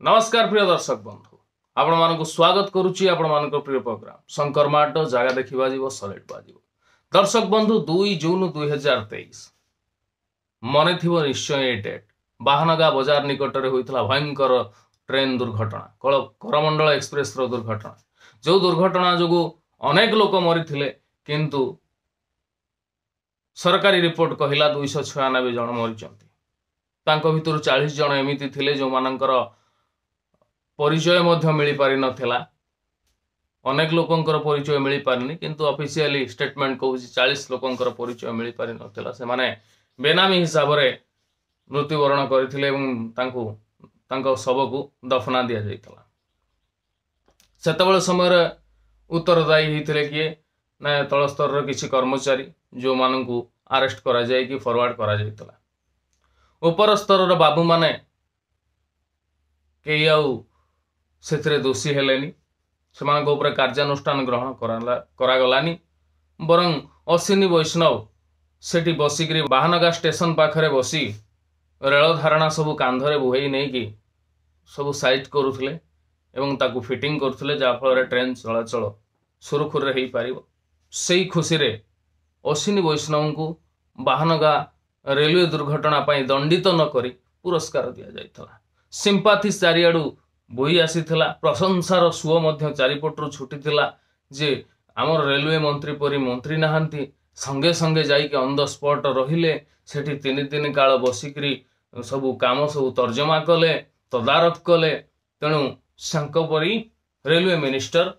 नमस्कार प्रिय दर्शक बंधु आपण मानक स्वागत करुच्ची आपण मानक प्रिय प्रोग्राम शंकर माट जगह देखा जीव सलेट बाजिव। दर्शक बंधु 2 जून 2023 मन थी निश्चय ये डेट बाहनगा बजार निकट में होता भयंकर ट्रेन दुर्घटना करमंडल एक्सप्रेस दुर्घटना जो दुर्घटना जो अनेक लोक मरी किंतु सरकारी रिपोर्ट कहला 296 जन मरी भितर 40 जन एमती थे जो मानकर परिचय मिल पारि नथिला। अनेक लोकंकर परिचय मिल पारनी किंतु ऑफिशियली स्टेटमेंट कहूँ 40 लोकंकर परिचय मिल पारि नथिला। से माने बेनामी हिसाब रे मृत्युवरण करथिले एवं तांको शव को दफना दिया जाइतला। सेतबेले समय उत्तरदायी होते किए ना तल स्तर किसी कर्मचारी जो मानू अरेस्ट करा जाए कि फॉरवर्ड करा जाइतला। ऊपर स्तर बाबू माने कई आउ से दोषी हेलेनी से कार्यानुष्ठान ग्रहण करागलानी बरं अश्विनी वैष्णव सेठी बसिक बाहनगा स्टेशन पाखरे बसी रेल धारणा सबू कांधरे बुहई नहीं कि सब साइट करुले एवं ताकू फिटिंग करुले जहाँफल ट्रेन चलाचल सुरखुर हो पार से खुशी रे अश्विनी वैष्णव को बाहनगा रेलवे दुर्घटना दंडित न करी पुरस्कार दि जाइथला। सिंपाथी चारिआडू बोही आसीथिला प्रशंसार सुओ मध्य चारिपटरू छुटीथिला जे आमर रेलवे मंत्री परी मंत्री नहांती संगे संगे जाइके ऑन द स्पॉट रहिले सेठी 3 दिन काल बसिकरी सबू काम सब तर्जमा कले तदारख कले तेणु सांक परी रेलवे मिनिस्टर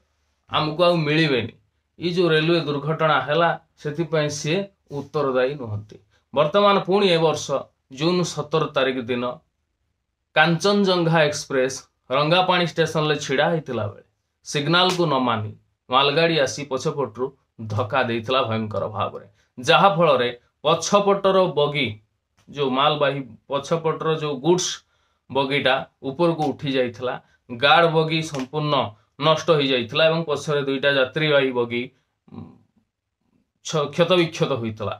आमको आ मिलबेनी ये जो रेलवे दुर्घटना हैला सेथिपई सी उत्तरदायी नुहंती। वर्तमान पुणी ए वर्ष जून 17 तारिख दिन कांचनजंघा एक्सप्रेस रंगापाणी स्टेशन ले छिड़ा होता बेले सिग्नाल को न मानी मालगाड़ी आसी पछपटू धक्का देइतला भयंकर भाव में जहा फल रे पछपटर बगी जो मालबाही पछपटर जो गुड्स बगीटा ऊपर को उठी जाइतला गार्ड बगी संपूर्ण नष्ट हो जाइतला एवं पछरे दुईटा यात्रीवाही बगी क्षत विक्षत होइतला।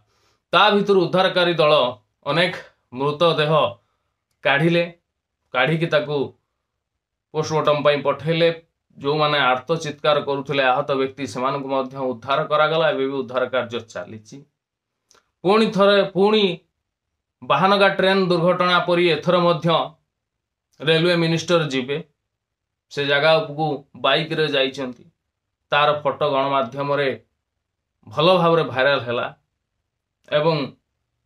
ता भितर उद्धारकारी दल अनेक मृतदेह काढ़िले काढ़िकी ताकू पोस्टमार्टम पठेले जो माने आर्त चित्कार करुले आहत व्यक्ति से उद्धार करागला एवं भी उद्धार कार्य चली पुणी बाहनगा ट्रेन दुर्घटना परी एथर मध्य रेलवे मिनिस्टर जीवे से जगह को बाइक रे जाइछंती तार फोटो गणमाध्यम रे भल भाव भाइराल हैला एवं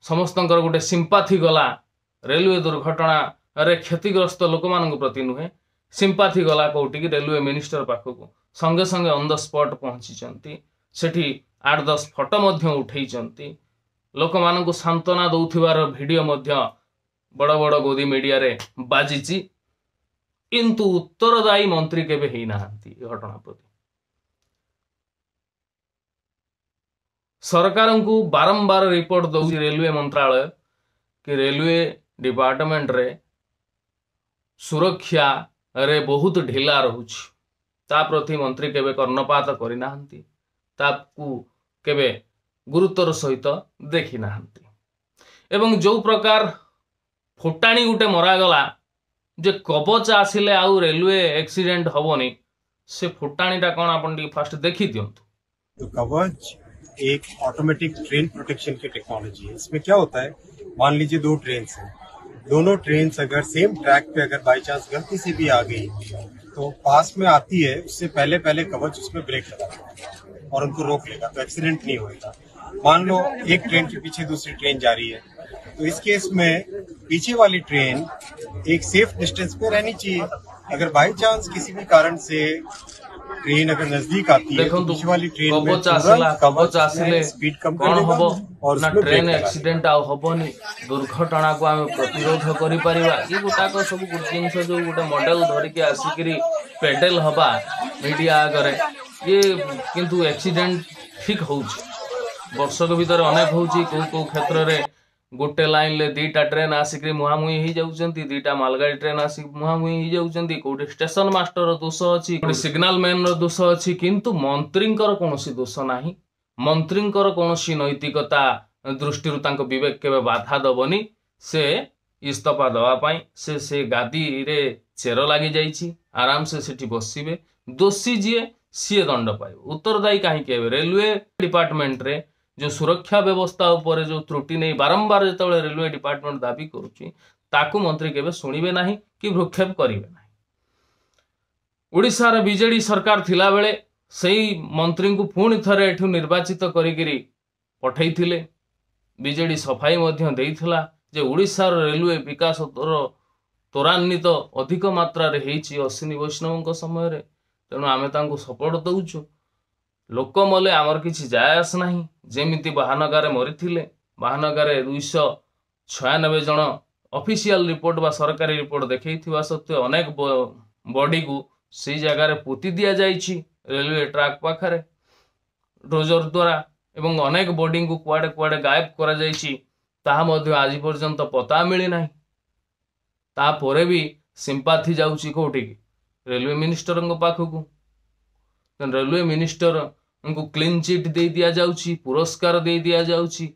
समस्तंकर गोटे सिंपाथी गला रेलवे दुर्घटना रे क्षतिग्रस्त लोक मान प्रति नुहे सिंपाथी गला कौटी रेलवे मिनिस्टर पाखक संगे संगे ऑन द स्पॉट पहुंची सेठी 8-10 फोटो उठे लोक मान सांत्वना दौथिबार वीडियो बड़ बड़ गोदी मीडिया रे बाजिची किंतु उत्तरदायी मंत्री केबे ही नाहंती घटना प्रति। सरकार को बारंबार रिपोर्ट दौची रेलवे मंत्रालय कि रेलवे डिपार्टमेंट रे सुरक्षा रे बहुत ढिला रहुछि ता प्रति मंत्री केबे कर्णपात करि नाहंती ताकू केबे गुरुत्वर सहित देखि नाहंती एवं जो प्रकार फुटाणी गुटे मरागला जे कवच आसिले आउ रेलवे एक्सीडेंट हबोनी से फुटाणीटा कौन आपण फास्ट देखी दियंतु। तो कवच एक ऑटोमेटिक ट्रेन प्रोटेक्शन की टेक्नोलॉजी है। इसमें क्या होता है, मान लीजिए 2 ट्रेन हैं, दोनों ट्रेन अगर सेम ट्रैक पे अगर बाई चांस गलती से भी आ गई तो पास में आती है उससे पहले कवच उसमें ब्रेक लगाता और उनको रोक लेगा तो एक्सीडेंट नहीं होगा। मान लो एक ट्रेन के पीछे दूसरी ट्रेन जा रही है तो इस केस में पीछे वाली ट्रेन एक सेफ डिस्टेंस पे रहनी चाहिए। अगर बाई चांस किसी भी कारण से ट्रेन अगर नजदीक आती है तो पीछे वाली ट्रेन में कवच आसिले स्पीड कम कौन हबो और ना ट्रेन एक्सीडेंट आ हबोनी दुर्घटना को आम प्रतिरोध करि परिबा। ये गोटाक सब जिनस जो गोटे मॉडल धरिके आसिकरी पेडल हबा मीडिया आगरे ये किंतु एक्सीडेंट ठीक होउछि वर्षक भीतर अनेक होउछि को क्षेत्र रे गोटे लाइन ले 2टा ट्रेन आसिक मुहामुही हो जाउछंती 2टा मालगाड़ी ट्रेन आसिक मुहामुही हो जाउछंती कोटे स्टेशन मास्टर दोष अछि कोटे सिग्नल मैन रो दोष अछि किंतु मंत्रींकर कोनोसी दोष नाही। मंत्रींकर कोनोसी नैतिकता दृष्टि तांको विवेक केबे बाधा दबनी से इस्तफा दवा पाई से गादी रे चेर लगी जाइए आराम से सेठी बसवे दोषी जी सी दंड पाए उत्तरदायी कहीं रेलवे डिपार्टमेंट रे जो सुरक्षा व्यवस्था उपर जो त्रुटि नहीं बारंबार जो रेलवे डिपार्टमेंट दाबी करुच्ची ताकू मंत्री केबे सुनिबे नाही कि भ्रूक्षेप करिवे नाही। ओडिशार बीजेडी सरकार थिला बेले सही मंत्री को पुणी थरे एठू निर्वाचित करिगिरी पठैथिले बीजेडी सफाई मध्य देइथिला जे ओडिशार रेलवे विकास त्वरान्वित अधिक मात्रा रे हेइची अश्विनी वैष्णव समय रे तेणु आमे तांको सपोर्ट दउछु लोक मले आमर किछि जायस नाही जेमिति महानगारे मरिथिले महानगारे 296 जन ऑफिशियल रिपोर्ट बा सरकारी रिपोर्ट देखैथिबा सत्वे अनेक बॉडी को सी जगह पोती दिया जाइछि रेलवे ट्रैक पाखरे डोजर द्वारा एवं अनेक बॉडी को कुआडे कुआडे गायब करा जाइछि ताहा मध्य आज पर्यंत पता मिली नाही तापरे भी सिंपाथी जाउछि कोठी रेलवे मिनिस्टर पाखकू रेलवे मिनिस्टर उनको क्लीन चिट दे दिया जाउछि पुरस्कार दे दिया जाउछि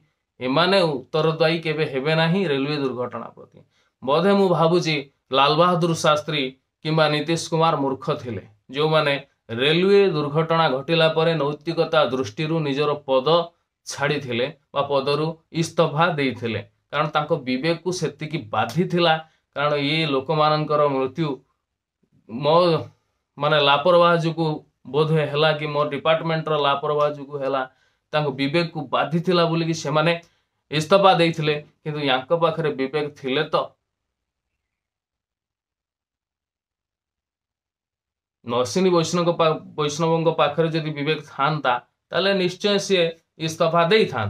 एमाने उत्तरदायी केबे हेबे नाही रेलवे दुर्घटना प्रति बोधे मु भाबुछि लाल बहादुर शास्त्री किंबा नीतीश कुमार मूर्ख थिले जो माने रेलवे दुर्घटना घटिला परे नैतिकता दृष्टि निजर पद छाड़ी थिले बा पदरु इस्तफा देइथिले कारण तांको विवेक को सेतिकी बाधी थिला कारण ये लोक मानकर मृत्यु मो माने लापरवाह जो बोधे हला कि मोर डिपार्टमेंट रो लापरवाह जो हला तांको विवेक को बाधी थिला बोली कि से माने इस्तफा देइथिले किंतु यांको पाखरे विवेक थिले तो अश्विनी वैष्णव पाखरे जदि विवेक था ताले निश्चय सी इस्तफा दे था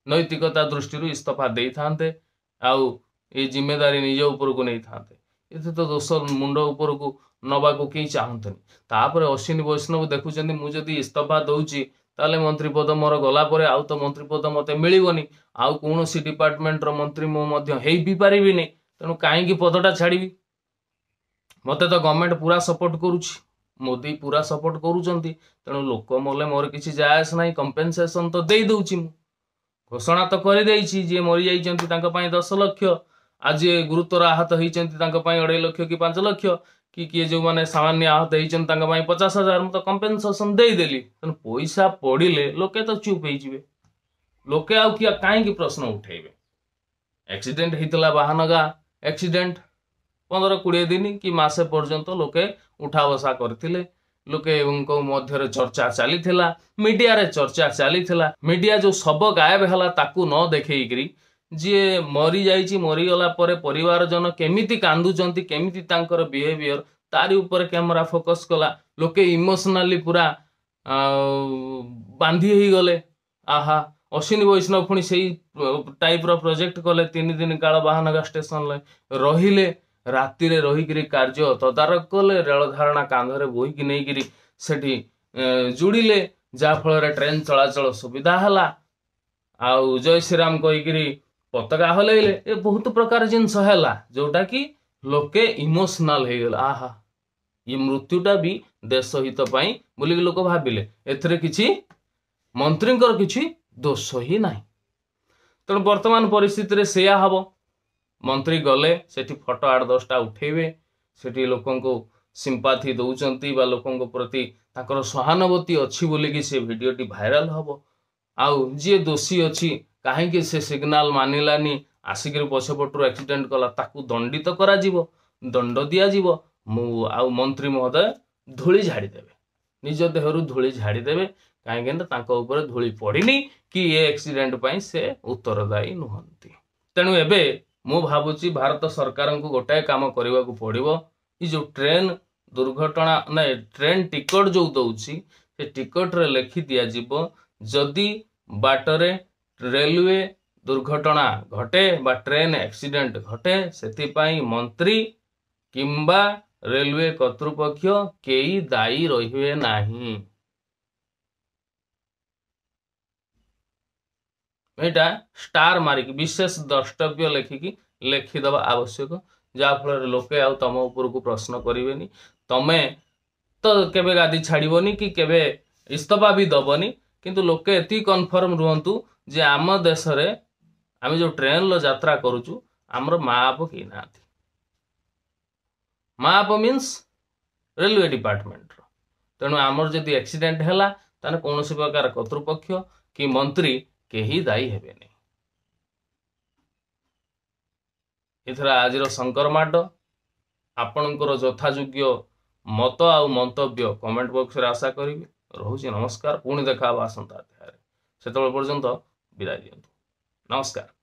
नैतिकता दृष्टि इस्तफा दे था आउ ये जिम्मेदारी निज उपर को नहीं था ये तो दोष मुंड उपर को नवा को कहीं चाहते तापर अश्विनी वैष्णव देखुं मुझे इस्तफा दौची ताले मंत्री पद मोर गला परे आउ तो मंत्री पद मते मिलिबनी आउ कोनोसी डिपार्टमेंट रो मंत्री मो मध्य हेई भी पारिबिनी तेणु काईकी पदटा छाड़ीबी मते तो गवर्नमेंट पूरा सपोर्ट करुछि मोदी पूरा सपोर्ट करूचंती तेणु लोक मले मोर किछि जायस नाही कंपेनसेशन तो दे दउछि मु घोषणा तो कर देइछि जे मरि जाइचंती तांका पई 10 लाख आज गुरुतर आहत होइचंती तांका पई 2.5 लाख कि 5 लाख कि किए जो माने सामान्य आहत होइचंती तांका पई 50,000 मु तो कंपेनसेशन दे देली तेणु पैसा पड़िले लोके तो चुप होई जिवे लोके आउ किया काहे की प्रश्न उठेबे एक्सीडेंट हितला बाहानगा एक्सीडेंट 15-20 दिन कि मासे पर्यंत लोके उठा बसा करथिले लोके मध्य चर्चा चली मीडिया रे चर्चा चली मीडिया जो सब गायब हला ताकू न देखैकरी जी मरी जाइछि मरी गला परे परिवार जन केमिति कांदुचंती केमिति तांकर बिहेवियर तारी ऊपर कैमरा फोकस कला लोके इमोशनली पूरा बांधी ही गले आहा अश्विनी वैष्णव पुणी से टाइप रो प्रोजेक्ट कले 3 दिन काल बाहानगा स्टेशन रहिले राति रे रही कार्य तदारक कले रेल धारणा कांधरे बोईकी नहीं सेठी जुड़िले जा फल ट्रेन चलाचल सुविधा हला आउ जय श्रीराम कहीकि पताका हलैले ए बहुत प्रकार जिनस है जोटा कि लोके इमोशनल हो गला आहा ये मृत्युटा भी देश हित पाई बोली लोक भाविले एथरे किछि मंत्रींकर किछि दोष ही नहीं तेणु वर्तमान परिस्थिति से हम मंत्री गले सेठी फोटो 8-10टा उठेबे सेठी लोकन को सिंपाथी दउचंती बा लोकन को प्रति ताकर सहानुभूति अछि बोली कि से वीडियोटी भाइराल हबो आउ जे दोषी अछि काहे कि से सिग्नल मानिलानी आसिक पछपटू एक्सीडेंट कला ताकू दंडित करा जीवो दंड दिया जीवो आउ मंत्री महोदय धूली झाड़ी देबे निज देहरु धूली झाड़ी देबे काहे कि तांको ऊपर धूली पड़िनी कि ये एक्सीडेंट पई से उत्तरदायी नुहंती तेणु एबे मु भावुची भारत सरकार को गोटाए काम करने को पड़ो ये जो ट्रेन दुर्घटना ना ट्रेन टिकट जो दौची से टिकट रे लिखि दिया जीवो जदि बाटरे रेलवे दुर्घटना घटे बा ट्रेन एक्सीडेंट घटे सेतिपाई मंत्री किंबा रेलवे कर्तृपक्ष केई दायी रहिबे नाही एटा स्टार मारिक विशेष द्रष्टव्य लेखिकी लेखिदबा आवश्यक जाफल लोके आउ तम ऊपर को प्रश्न करेनि तमे तो केबे गादी छाड़बनी कि केबे इस्तफा भी दबनी किंतु लोके एति कन्फर्म रुहंतु जे आम देश रे आम जो ट्रेन लो यात्रा करूचु आमर माँ बाप कि ना माप मीन्स रेलवे डिपार्टमेंट रो। तेणु आमर जदि एक्सीडेंट है ताने कौन प्रकार कर्तृपक्ष कि मंत्री केही दायी हेबे नहीं। इथर आज शंकर माड आपणकर यथायोग्य मत आ मंतव्य कमेंट बॉक्स रे आशा करी। रोचे नमस्कार, पुणी देखा आसंता अध्याय से पर्यंत विदाय दियंतु। नमस्कार।